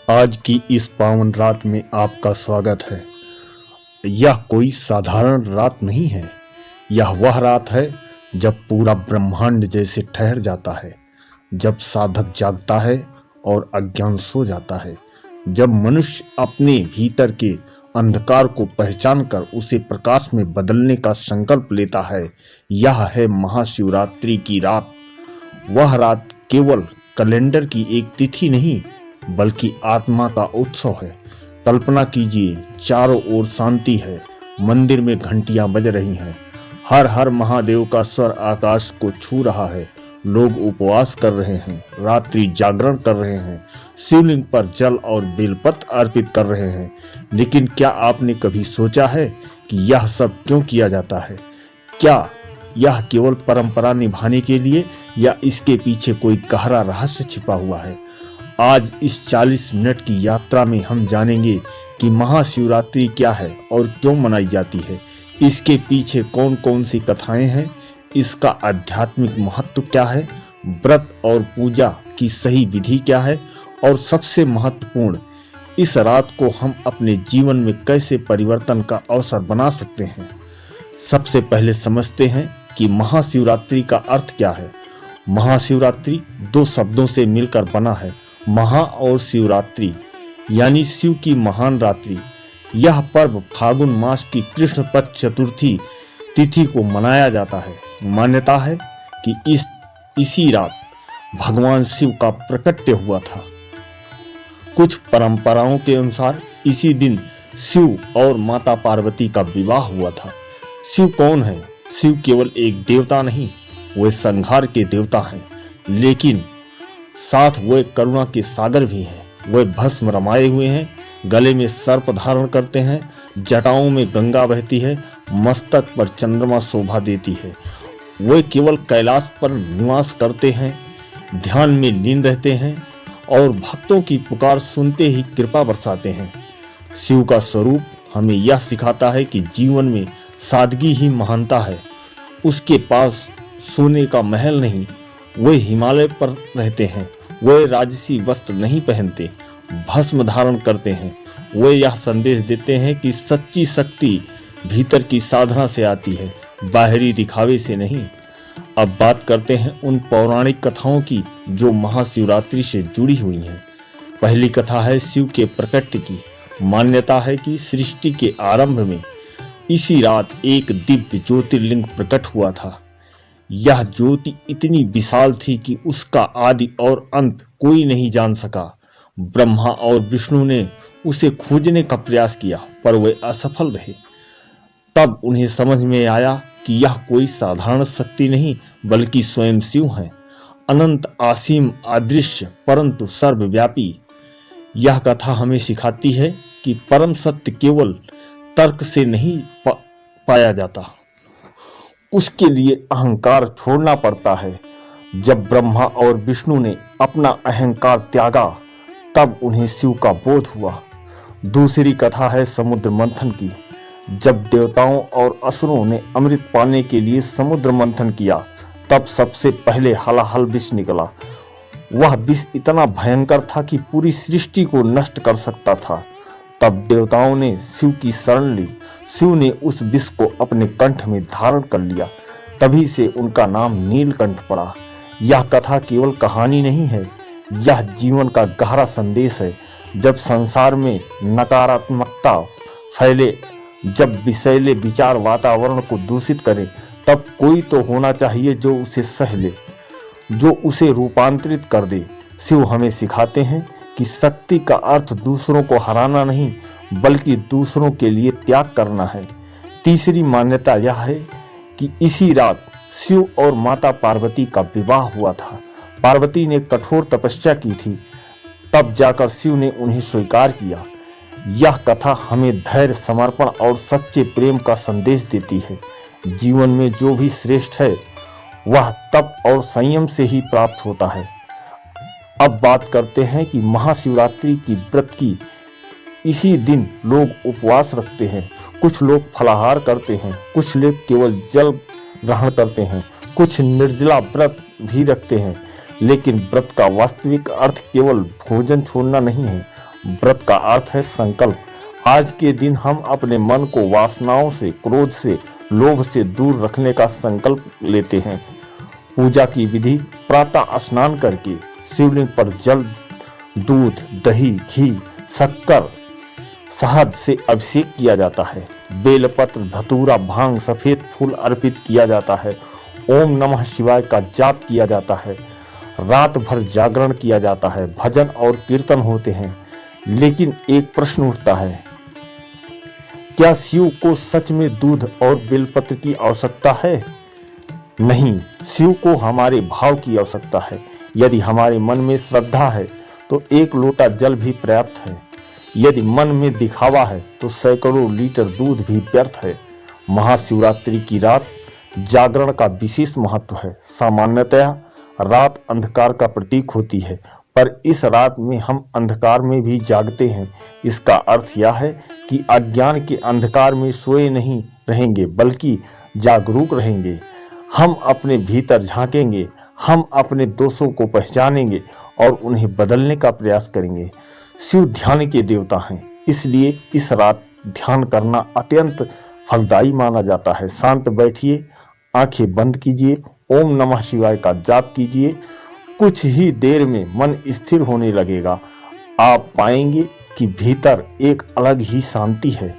आज की इस पावन रात में आपका स्वागत है। यह कोई साधारण रात नहीं है। यह वह रात है जब पूरा ब्रह्मांड जैसे ठहर जाता है, जब साधक जागता है और अज्ञान सो जाता है, जब मनुष्य अपने भीतर के अंधकार को पहचान कर उसे प्रकाश में बदलने का संकल्प लेता है। यह है महाशिवरात्रि की रात। वह रात केवल कैलेंडर की एक तिथि नहीं बल्कि आत्मा का उत्सव है। कल्पना कीजिए, चारों ओर शांति है, मंदिर में घंटियां बज रही हैं, हर हर महादेव का स्वर आकाश को छू रहा है, लोग उपवास कर रहे हैं, रात्रि जागरण कर रहे हैं, शिवलिंग पर जल और बेलपत्र अर्पित कर रहे हैं। लेकिन क्या आपने कभी सोचा है कि यह सब क्यों किया जाता है? क्या यह केवल परंपरा निभाने के लिए या इसके पीछे कोई गहरा रहस्य छिपा हुआ है? आज इस 40 मिनट की यात्रा में हम जानेंगे कि महाशिवरात्रि क्या है और क्यों मनाई जाती है, इसके पीछे कौन कौन सी कथाएं हैं, इसका आध्यात्मिक महत्व क्या है, व्रत और पूजा की सही विधि क्या है और सबसे महत्वपूर्ण, इस रात को हम अपने जीवन में कैसे परिवर्तन का अवसर बना सकते हैं। सबसे पहले समझते हैं कि महाशिवरात्रि का अर्थ क्या है। महाशिवरात्रि दो शब्दों से मिलकर बना है, महा और शिवरात्रि, यानी शिव की महान रात्रि। यह पर्व फागुन मास की कृष्ण पक्ष चतुर्थी तिथि को मनाया जाता है। मान्यता है कि इसी रात भगवान शिव का प्राकट्य हुआ था। कुछ परंपराओं के अनुसार इसी दिन शिव और माता पार्वती का विवाह हुआ था। शिव कौन है? शिव केवल एक देवता नहीं, वे संहार के देवता हैं, लेकिन साथ वे करुणा के सागर भी हैं। वे भस्म रमाए हुए हैं, गले में सर्प धारण करते हैं, जटाओं में गंगा बहती है, मस्तक पर चंद्रमा शोभा देती है। वे केवल कैलाश पर निवास करते हैं, ध्यान में लीन रहते हैं और भक्तों की पुकार सुनते ही कृपा बरसाते हैं। शिव का स्वरूप हमें यह सिखाता है कि जीवन में सादगी ही महानता है। उसके पास सोने का महल नहीं, वे हिमालय पर रहते हैं, वे राजसी वस्त्र नहीं पहनते, भस्म धारण करते हैं। वे यह संदेश देते हैं कि सच्ची शक्ति भीतर की साधना से आती है, बाहरी दिखावे से नहीं। अब बात करते हैं उन पौराणिक कथाओं की जो महाशिवरात्रि से जुड़ी हुई हैं। पहली कथा है शिव के प्रकट की। मान्यता है कि सृष्टि के आरंभ में इसी रात एक दिव्य ज्योतिर्लिंग प्रकट हुआ था। यह ज्योति इतनी विशाल थी कि उसका आदि और अंत कोई नहीं जान सका। ब्रह्मा और विष्णु ने उसे खोजने का प्रयास किया पर वे असफल रहे। तब उन्हें समझ में आया कि यह कोई साधारण शक्ति नहीं बल्कि स्वयं शिव हैं, अनंत, असीम, अदृश्य परंतु सर्वव्यापी। यह कथा हमें सिखाती है कि परम सत्य केवल तर्क से नहीं पाया जाता, उसके लिए अहंकार छोड़ना पड़ता है। जब ब्रह्मा और विष्णु ने अपना अहंकार त्यागा तब उन्हें शिव का बोध हुआ। दूसरी कथा है समुद्र मंथन की। जब देवताओं और असुरों ने अमृत पाने के लिए समुद्र मंथन किया तब सबसे पहले हलाहल विष निकला। वह विष इतना भयंकर था कि पूरी सृष्टि को नष्ट कर सकता था। तब देवताओं ने शिव की शरण ली। शिव ने उस विष को अपने कंठ में धारण कर लिया। तभी से उनका नाम नीलकंठ पड़ा। यह कथा केवल कहानी नहीं है, यह जीवन का गहरा संदेश है। जब संसार में नकारात्मकता फैले, जब विषैले विचार वातावरण को दूषित करें, तब कोई तो होना चाहिए जो उसे सह ले, जो उसे रूपांतरित कर दे। शिव हमें सिखाते हैं कि शक्ति का अर्थ दूसरों को हराना नहीं बल्कि दूसरों के लिए त्याग करना है। तीसरी मान्यता यह है कि इसी रात शिव और माता पार्वती का विवाह हुआ था। पार्वती ने कठोर तपस्या की थी, तब जाकर शिव ने उन्हें स्वीकार किया। यह कथा हमें धैर्य, समर्पण और सच्चे प्रेम का संदेश देती है। जीवन में जो भी श्रेष्ठ है वह तप और संयम से ही प्राप्त होता है। अब बात करते हैं कि महाशिवरात्रि की व्रत की। इसी दिन लोग उपवास रखते हैं, कुछ लोग फलाहार करते हैं, कुछ लोग केवल जल ग्रहण करते हैं, कुछ निर्जला व्रत भी रखते हैं। लेकिन व्रत का वास्तविक अर्थ केवल भोजन छोड़ना नहीं है व्रत का अर्थ है संकल्प। आज के दिन हम अपने मन को वासनाओं से, क्रोध से, लोभ से दूर रखने का संकल्प लेते हैं। पूजा की विधि: प्रातः स्नान करके शिवलिंग पर जल, दूध, दही, घी, शक्कर, शहद से अभिषेक किया जाता है। बेलपत्र, धतूरा, भांग, सफेद फूल अर्पित किया जाता है। ओम नमः शिवाय का जाप किया जाता है। रात भर जागरण किया जाता है। भजन और कीर्तन होते हैं। लेकिन एक प्रश्न उठता है, क्या शिव को सच में दूध और बेलपत्र की आवश्यकता है? नहीं, शिव को हमारे भाव की आवश्यकता है। यदि हमारे मन में श्रद्धा है तो एक लोटा जल भी पर्याप्त है। यदि मन में दिखावा है तो सैकड़ों लीटर दूध भी व्यर्थ है। महाशिवरात्रि की रात जागरण का विशेष महत्व है। सामान्यतया रात अंधकार का प्रतीक होती है, पर इस रात में हम अंधकार में भी जागते हैं। इसका अर्थ यह है कि अज्ञान के अंधकार में सोए नहीं रहेंगे, बल्कि जागरूक रहेंगे। हम अपने भीतर झांकेंगे, हम अपने दोषों को पहचानेंगे और उन्हें बदलने का प्रयास करेंगे। शिव ध्यान के देवता हैं, इसलिए इस रात ध्यान करना अत्यंत फलदायी माना जाता है। शांत बैठिए, आंखें बंद कीजिए, ओम नमः शिवाय का जाप कीजिए। कुछ ही देर में मन स्थिर होने लगेगा। आप पाएंगे कि भीतर एक अलग ही शांति है।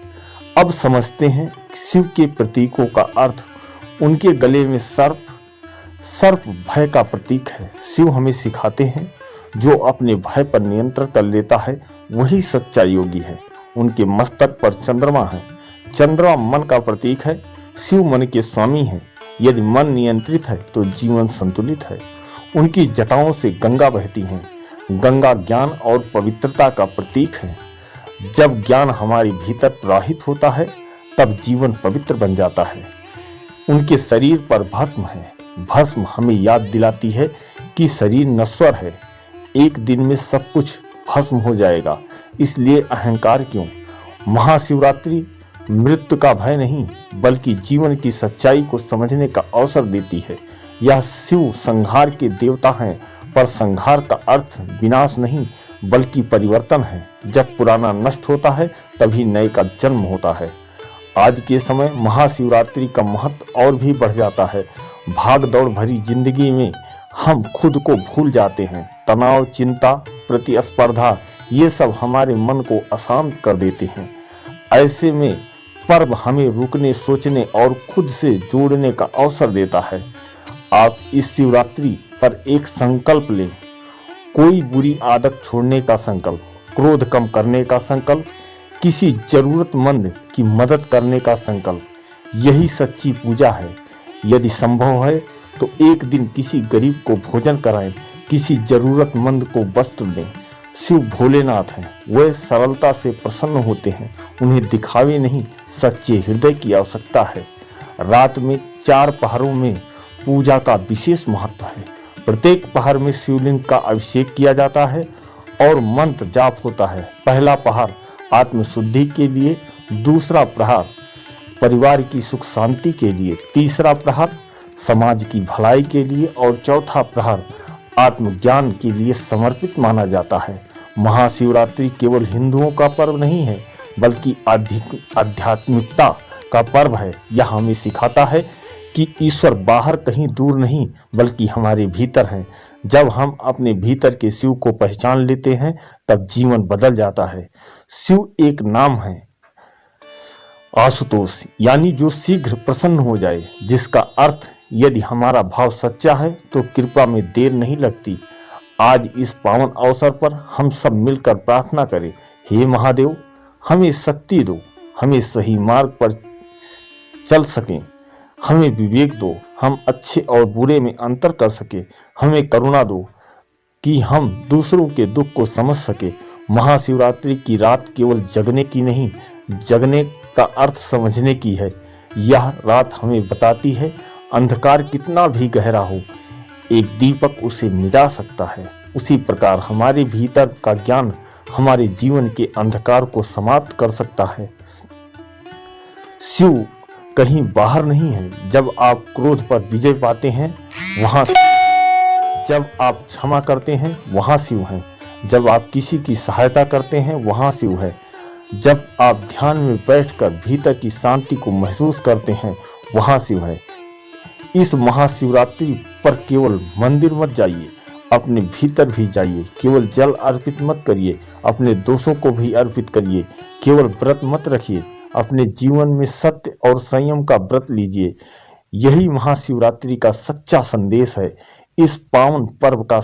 अब समझते हैं शिव के प्रतीकों का अर्थ। उनके गले में सर्प भय का प्रतीक है। शिव हमें सिखाते हैं, जो अपने भय पर नियंत्रण कर लेता है वही सच्चा योगी है। उनके मस्तक पर चंद्रमा है। चंद्रमा मन का प्रतीक है। शिव मन के स्वामी हैं। यदि मन नियंत्रित है तो जीवन संतुलित है। उनकी जटाओं से गंगा बहती है। गंगा ज्ञान और पवित्रता का प्रतीक है। जब ज्ञान हमारे भीतर प्रवाहित होता है तब जीवन पवित्र बन जाता है। उनके शरीर पर भस्म है। भस्म हमें याद दिलाती है कि शरीर नश्वर है, एक दिन में सब कुछ भस्म हो जाएगा, इसलिए अहंकार क्यों। महाशिवरात्रि मृत्यु का भय नहीं, बल्कि जीवन की सच्चाई को समझने का अवसर देती है। यह शिव संहार के देवता हैं, पर संहार का अर्थ विनाश नहीं बल्कि परिवर्तन है। जब पुराना नष्ट होता है तभी नए का जन्म होता है। आज के समय महाशिवरात्रि का महत्व और भी बढ़ जाता है। भाग दौड़ भरी जिंदगी में हम खुद को भूल जाते हैं। तनाव, चिंता, प्रतिस्पर्धा, ये सब हमारे मन को अशांत कर देते हैं। ऐसे में पर्व हमें रुकने, सोचने और खुद से जोड़ने का अवसर देता है। आप इस शिवरात्रि पर एक संकल्प लें। कोई बुरी आदत छोड़ने का संकल्प, क्रोध कम करने का संकल्प, किसी जरूरतमंद की मदद करने का संकल्प। यही सच्ची पूजा है। यदि संभव है तो एक दिन किसी गरीब को भोजन कराएं, किसी जरूरतमंद को वस्त्र दें। शिव भोलेनाथ हैं, वे सरलता से प्रसन्न होते हैं। उन्हें दिखावे नहीं, सच्चे हृदय की आवश्यकता है। रात में 4 पहरों में पूजा का विशेष महत्व है। प्रत्येक पहर में शिवलिंग का अभिषेक किया जाता है और मंत्र जाप होता है। पहला पहर आत्मशुद्धि के लिए, दूसरा प्रहर परिवार की सुख शांति के लिए, तीसरा प्रहर समाज की भलाई के लिए और चौथा प्रहर आत्मज्ञान के लिए समर्पित माना जाता है। महाशिवरात्रि केवल हिंदुओं का पर्व नहीं है, बल्कि आध्यात्मिकता का पर्व है। यह हमें सिखाता है कि ईश्वर बाहर कहीं दूर नहीं बल्कि हमारे भीतर है। जब हम अपने भीतर के शिव को पहचान लेते हैं तब जीवन बदल जाता है। शिव एक नाम है, आशुतोष, यानी जो शीघ्र प्रसन्न हो जाए, जिसका अर्थ यदि हमारा भाव सच्चा है तो कृपा में देर नहीं लगती। आज इस पावन अवसर पर हम सब मिलकर प्रार्थना करें, हे महादेव, हमें शक्ति दो, हमें सही मार्ग पर चल सकें, हमें विवेक दो, हम अच्छे और बुरे में अंतर कर सके, हमें करुणा दो कि हम दूसरों के दुख को समझ सके। महाशिवरात्रि की रात केवल जगने की नहीं, जगने का अर्थ समझने की है। यह रात हमें बताती है अंधकार कितना भी गहरा हो, एक दीपक उसे मिटा सकता है। उसी प्रकार हमारे भीतर का ज्ञान हमारे जीवन के अंधकार को समाप्त कर सकता है। शिव कहीं बाहर नहीं है। जब आप क्रोध पर विजय पाते हैं वहां, जब आप क्षमा करते हैं वहां शिव हैं। जब आप किसी की सहायता करते हैं वहाँ शिव है। जब आप ध्यान में बैठकर भीतर की शांति को महसूस करते हैं वहाँ शिव है। इस महाशिवरात्रि पर केवल मंदिर मत जाइए, अपने भीतर भी जाइए। केवल जल अर्पित मत करिए, अपने दोषों को भी अर्पित करिए। केवल व्रत मत रखिए, अपने जीवन में सत्य और संयम का व्रत लीजिए। यही महाशिवरात्रि का सच्चा संदेश है। इस पावन पर्व का